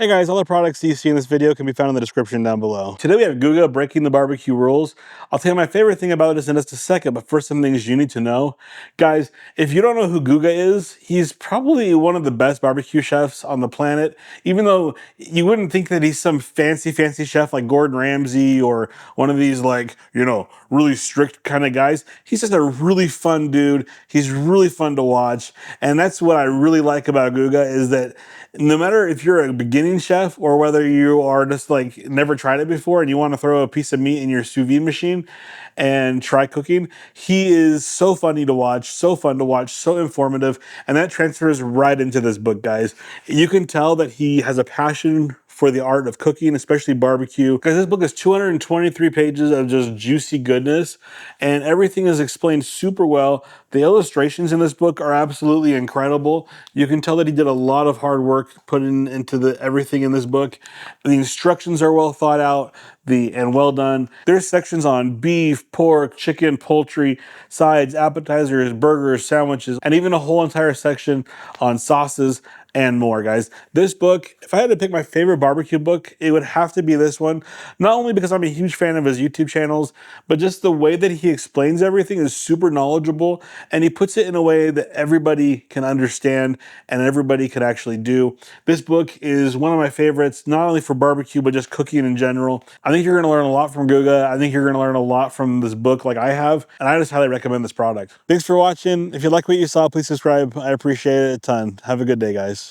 Hey guys, all the products you see in this video can be found in the description down below. Today we have Guga breaking the barbecue rules. I'll tell you my favorite thing about this in just a second, but first some things you need to know. Guys, if you don't know who Guga is, he's probably one of the best barbecue chefs on the planet. Even though you wouldn't think that he's some fancy chef like Gordon Ramsay or one of these like, really strict kind of guys. He's just a really fun dude. He's really fun to watch. And that's what I really like about Guga is that no matter if you're a beginning chef or whether you are just like never tried it before and you want to throw a piece of meat in your sous vide machine and try cooking, he is so funny to watch, so fun to watch, so informative, and that transfers right into this book, guys. You can tell that he has a passion for the art of cooking, especially barbecue. Because this book is 223 pages of just juicy goodness, and everything is explained super well. The illustrations in this book are absolutely incredible. You can tell that he did a lot of hard work putting into everything in this book. The instructions are well thought out and well done. There's sections on beef, pork, chicken, poultry, sides, appetizers, burgers, sandwiches, and even a whole entire section on sauces and more, guys. This book, if I had to pick my favorite barbecue book, it would have to be this one. Not only because I'm a huge fan of his YouTube channels, but just the way that he explains everything is super knowledgeable, and he puts it in a way that everybody can understand and everybody could actually do. This book is one of my favorites, not only for barbecue, but just cooking in general. I think you're gonna learn a lot from Guga. I think you're gonna learn a lot from this book like I have, and I just highly recommend this product. Thanks for watching. If you like what you saw, please subscribe. I appreciate it a ton. Have a good day, guys.